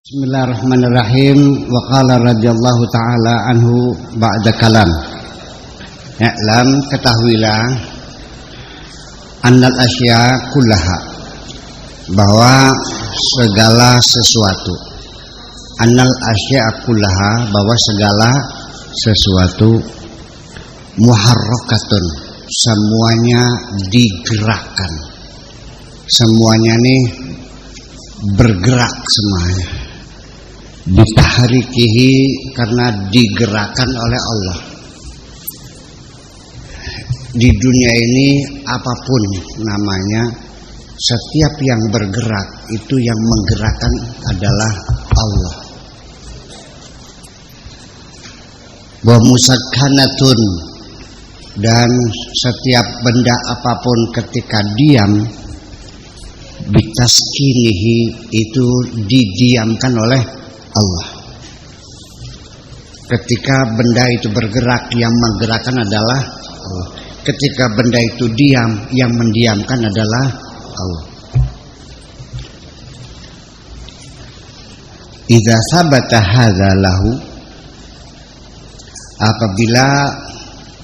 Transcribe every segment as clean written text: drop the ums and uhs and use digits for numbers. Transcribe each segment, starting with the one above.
Bismillahirrahmanirrahim. Wa qala radhiyallahu ta'ala anhu ba'da kalam. Ya'lam, ketahuilah annal asya kullaha, bahwa segala sesuatu, annal asya kullaha, bahwa segala sesuatu, muharrakatun, semuanya digerakkan, semuanya nih bergerak semuanya, bitahrikihi, karena digerakkan oleh Allah. Di dunia ini apapun namanya, setiap yang bergerak itu yang menggerakkan adalah Allah. Wa musakkanatun, dan setiap benda apapun ketika diam, bitaskinihi, itu didiamkan oleh Allah. Ketika benda itu bergerak, yang menggerakkan adalah Allah. Ketika benda itu diam, yang mendiamkan adalah Allah. Idza sabata hadza lahu, apabila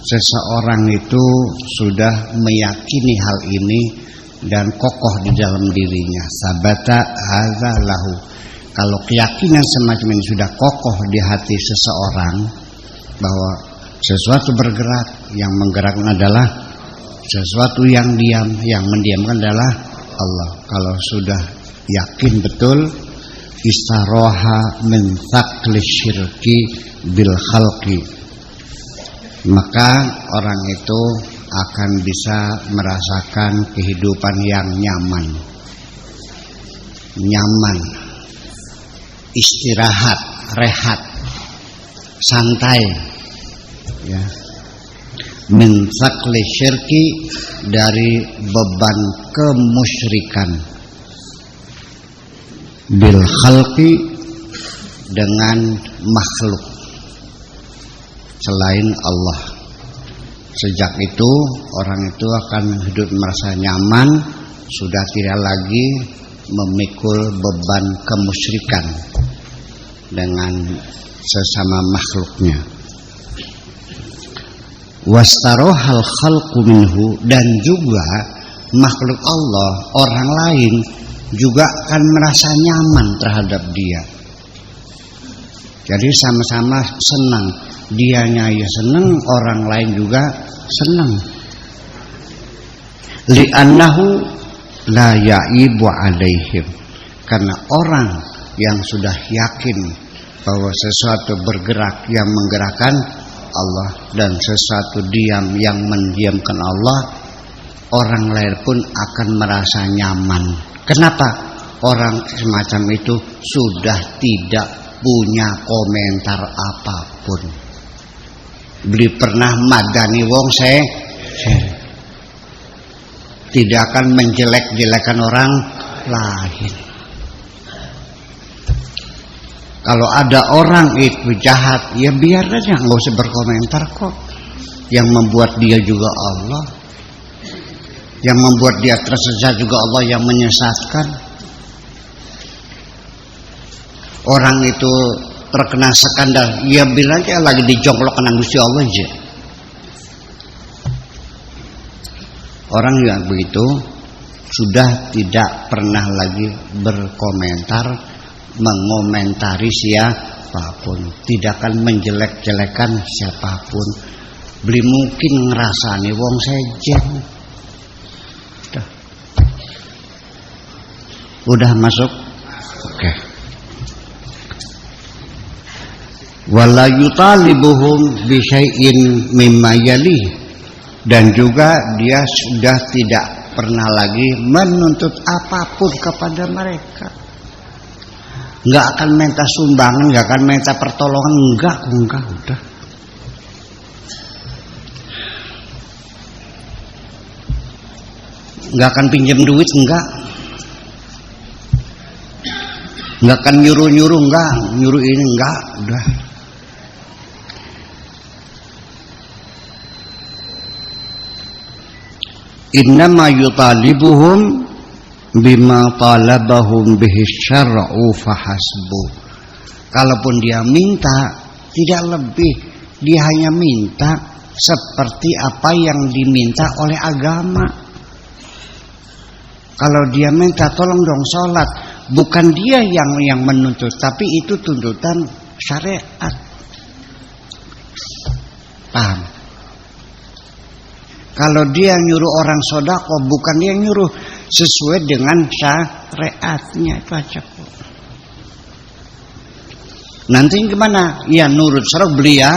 seseorang itu sudah meyakini hal ini dan kokoh di dalam dirinya, sabata hadza lahu, kalau keyakinan semacam ini sudah kokoh di hati seseorang bahwa sesuatu bergerak, yang menggerakkan adalah sesuatu yang diam, yang mendiamkan adalah Allah. Kalau sudah yakin betul, istaroha min thaqli syirki bil khalqi, maka orang itu akan bisa merasakan kehidupan yang nyaman, istirahat, rehat, santai, ya. Min thaqli syirki, dari beban kemusyrikan, bil khalqi, dengan makhluk selain Allah. Sejak itu orang itu akan hidup merasa nyaman, sudah tidak lagi memikul beban kemusyrikan dengan sesama makhluknya. Wastarohal khalqu minhu, dan juga makhluk Allah, orang lain juga akan merasa nyaman terhadap dia. Jadi sama-sama senang, dianya ya senang, orang lain juga senang. Li'annahu la ya'ibu alaihim, karena orang yang sudah yakin bahwa sesuatu bergerak, yang menggerakkan Allah, dan sesuatu diam, yang mendiamkan Allah, orang lain pun akan merasa nyaman. Kenapa? Orang semacam itu sudah tidak punya komentar apapun. Beli pernah madani wong saya tidak akan menjelek-jelekan orang lain. Kalau ada orang itu jahat, ya biar aja, nggak usah berkomentar kok. Yang membuat dia juga Allah, yang membuat dia tersesat juga Allah yang menyesatkan. Orang itu terkena skandal, ya bilang aja lagi dijongklok kena Gusti Allah aja. Orang yang begitu sudah tidak pernah lagi berkomentar, mengomentari siapapun, tidak akan menjelek-jelekan siapapun. Beli mungkin ngerasani wong sejen. Udah masuk? Oke. Wala yutalibuhum bi syai'in mimma yali, dan juga dia sudah tidak pernah lagi menuntut apapun kepada mereka. Enggak akan minta sumbangan, enggak akan minta pertolongan, enggak udah. Enggak akan pinjam duit, enggak akan nyuruh-nyuruh, enggak nyuruh ini, enggak udah. Innama yutalibuhum bima talabahum bihi syar'u fahasbu. Kalaupun dia minta, tidak lebih, dia hanya minta seperti apa yang diminta oleh agama. Kalau dia minta tolong dong sholat, bukan dia yang menuntut, tapi itu tuntutan syariat. Paham? Kalau dia nyuruh orang sedekah, bukan dia nyuruh, sesuai dengan syariatnya, itu aja. Nanti gimana? Ya nurut serok beli ya.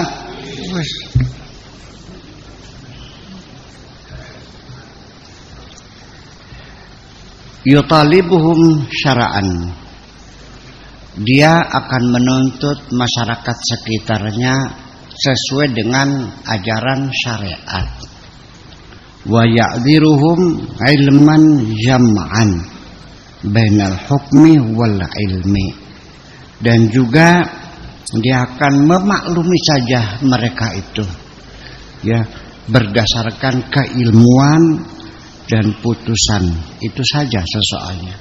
Yutalibuhum syara'an. Dia akan menuntut masyarakat sekitarnya sesuai dengan ajaran syariat. Wa ya'dziruhum ilman jam'an bainal hukmi wal ilmi. Dan juga dia akan memaklumi saja mereka itu, ya, berdasarkan keilmuan dan putusan itu saja sesoalnya,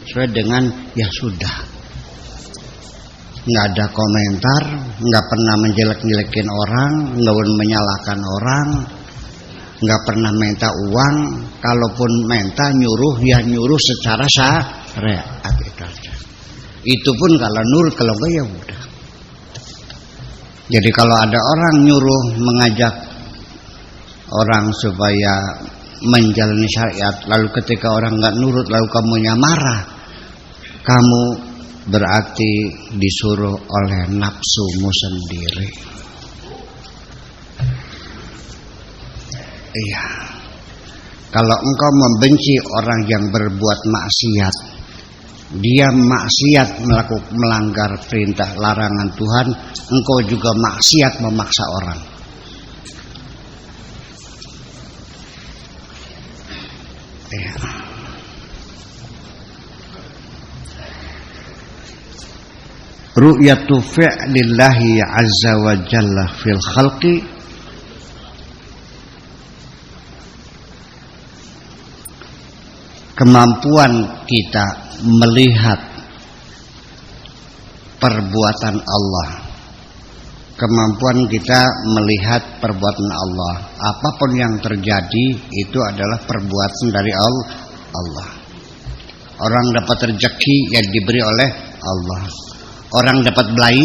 sesuai dengan ya sudah, nggak ada komentar, nggak pernah menjelek-jelekin orang, nggak menyalahkan orang, nggak pernah minta uang. Kalaupun minta nyuruh ya nyuruh secara syariat itu aja. Itu pun kalau nurut, kalau enggak ya udah. Jadi kalau ada orang nyuruh mengajak orang supaya menjalani syariat, lalu ketika orang enggak nurut lalu kamunya marah, kamu berarti disuruh oleh nafsumu sendiri. Iya. Kalau engkau membenci orang yang berbuat maksiat, dia maksiat melanggar perintah larangan Tuhan, engkau juga maksiat memaksa orang. Ya. Ru'yatu fi'lillahi azza wa jalla fil khalqi, kemampuan kita melihat perbuatan Allah, kemampuan kita melihat perbuatan Allah, apapun yang terjadi itu adalah perbuatan dari Allah. Orang dapat rezeki yang diberi oleh Allah. Orang dapat belai,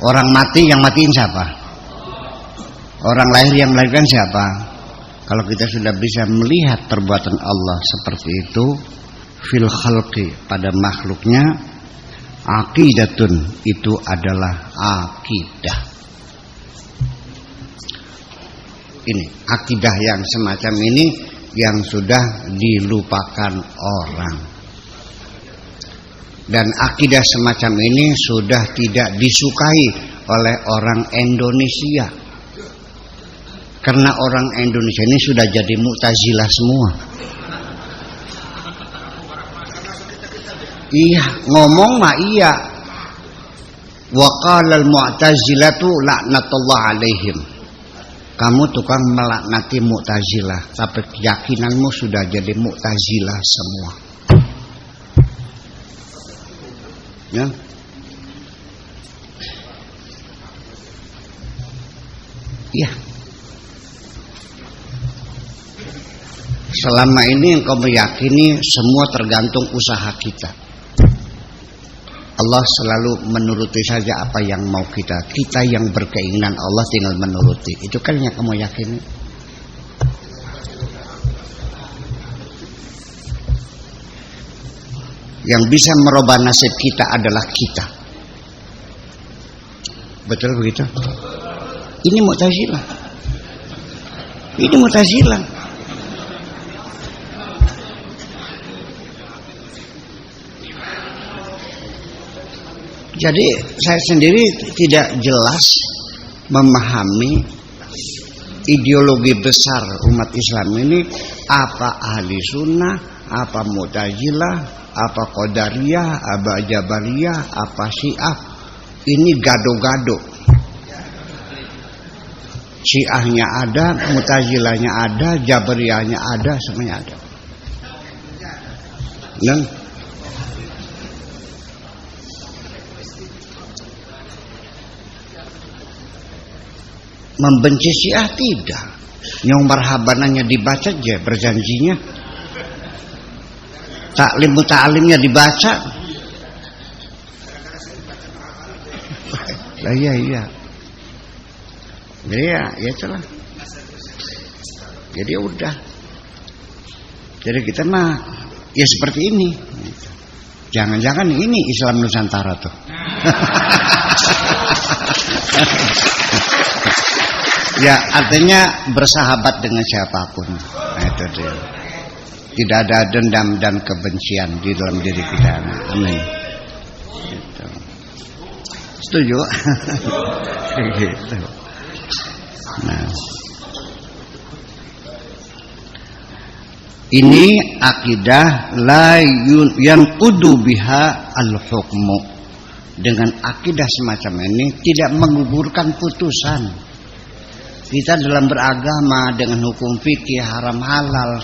orang mati, yang matiin siapa? Orang lahir, yang melahirkan siapa? Kalau kita sudah bisa melihat perbuatan Allah seperti itu fil khalqi, pada makhluknya, aqidatun, itu adalah akidah. Ini akidah yang semacam ini yang sudah dilupakan orang. Dan akidah semacam ini sudah tidak disukai oleh orang Indonesia. Karena orang Indonesia ini sudah jadi Mu'tazilah semua. Iya, ngomong mah iya. Wa qala al-mu'tazilatu la'natullah alaihim. Kamu tukang melaknati Mu'tazilah, tapi keyakinanmu sudah jadi Mu'tazilah semua. Ya. Iya. Selama ini engkau meyakini semua tergantung usaha kita. Allah selalu menuruti saja apa yang mau kita. Kita yang berkeinginan, Allah tinggal menuruti. Itu kan yang kamu yakini. Yang bisa merubah nasib kita adalah kita. Betul begitu? Ini Mu'tazilah. Ini Mu'tazilah. Jadi saya sendiri tidak jelas memahami ideologi besar umat Islam ini, apa ahli sunnah, apa Mu'tazilah, apa Qadariyah, apa Jabariyah, apa Syiah. Ini gado-gado. Syiahnya ada, Mu'tazilahnya ada, Jabariyahnya ada, semuanya ada. Dan membenci Syiah tidak. Yang marhabananya dibaca aja, berjanjinya. Taklim muta'alimnya dibaca. Iya. Jadi ya itulah. Jadi udah. Jadi kita mah ya seperti ini. Jangan-jangan ini Islam Nusantara tuh. Ya artinya bersahabat dengan siapapun. Nah, itu dia. Tidak ada dendam dan kebencian di dalam diri kita. Amin. Gitu. Setuju? Gitu. Nah, ini akidah la yanqudu biha al-hukmu. Dengan akidah semacam ini tidak menggugurkan putusan. Kita dalam beragama dengan hukum fikih haram halal,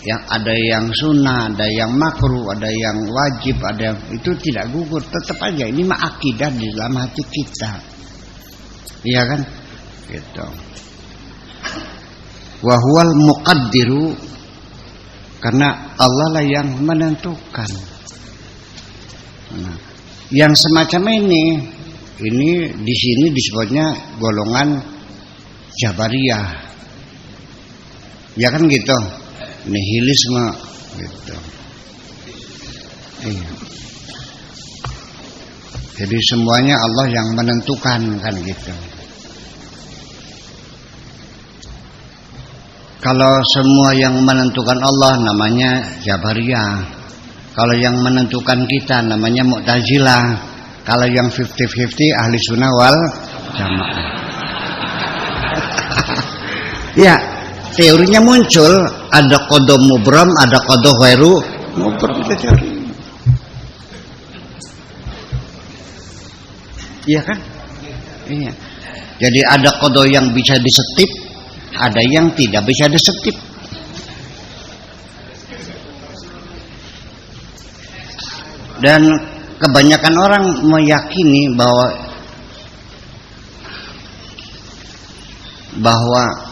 yang ada yang sunnah, ada yang makruh, ada yang wajib, ada yang itu tidak gugur, tetap aja ini mah akidah di dalam hati kita. Iya kan? Gitu. Wa huwal muqaddiru, karena Allah lah yang menentukan. Nah, yang semacam ini di sini disebutnya golongan Jabariyah. Ya kan gitu. Nihilisme gitu. Iya. Jadi semuanya Allah yang menentukan kan gitu. Kalau semua yang menentukan Allah namanya Jabariyah. Kalau yang menentukan kita namanya Mu'tazilah. Kalau yang 50-50 ahli sunnah wal jamaah. Ya, teorinya muncul, ada qada mubram, ada qada ghairu mubram, kita cari. Iya kan? Iya. Jadi ada qada yang bisa disetip, ada yang tidak bisa disetip. Dan kebanyakan orang meyakini bahwa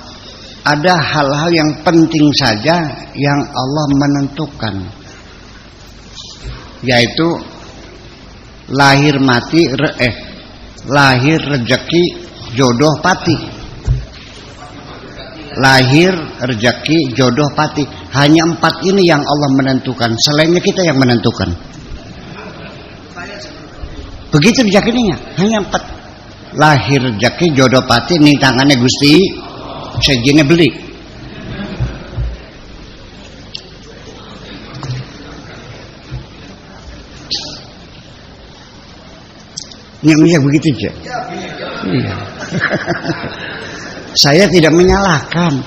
ada hal-hal yang penting saja yang Allah menentukan, yaitu lahir rezeki, jodoh pati. Lahir, rezeki, jodoh pati. Hanya 4 ini yang Allah menentukan. Selainnya kita yang menentukan. Begitu diyakininya. Hanya 4. Lahir, rezeki, jodoh pati. Ning tangannya Gusti segini beli. Ini begitu aja. Iya. Saya tidak menyalahkan.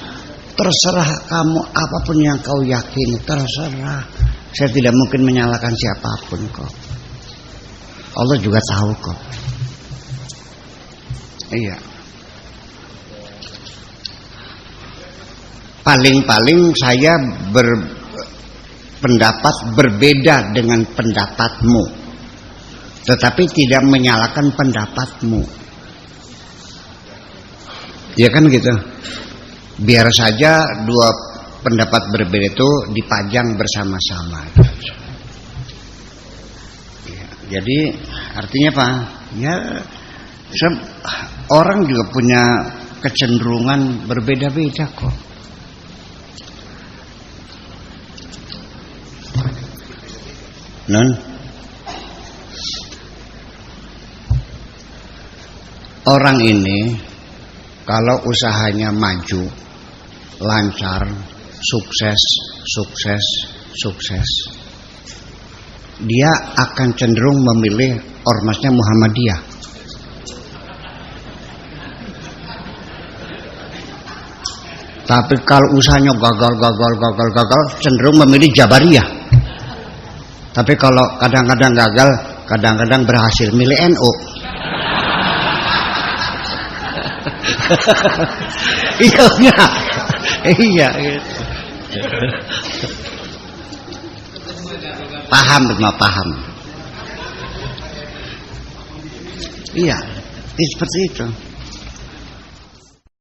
Terserah kamu apapun yang kau yakini, terserah. Saya tidak mungkin menyalahkan siapapun kok. Allah juga tahu kok. Iya. Paling-paling saya berpendapat berbeda dengan pendapatmu, tetapi tidak menyalahkan pendapatmu. Ya kan gitu. Biar saja 2 pendapat berbeda itu dipajang bersama-sama. Ya, jadi artinya apa? Ya, orang juga punya kecenderungan berbeda-beda kok. Orang ini kalau usahanya maju, lancar, sukses, dia akan cenderung memilih ormasnya Muhammadiyah. Tapi kalau usahanya gagal, cenderung memilih Jabariyah. Tapi kalau kadang-kadang gagal, kadang-kadang berhasil, milih NU. Iya gitu. Paham, paham. Iya, seperti itu.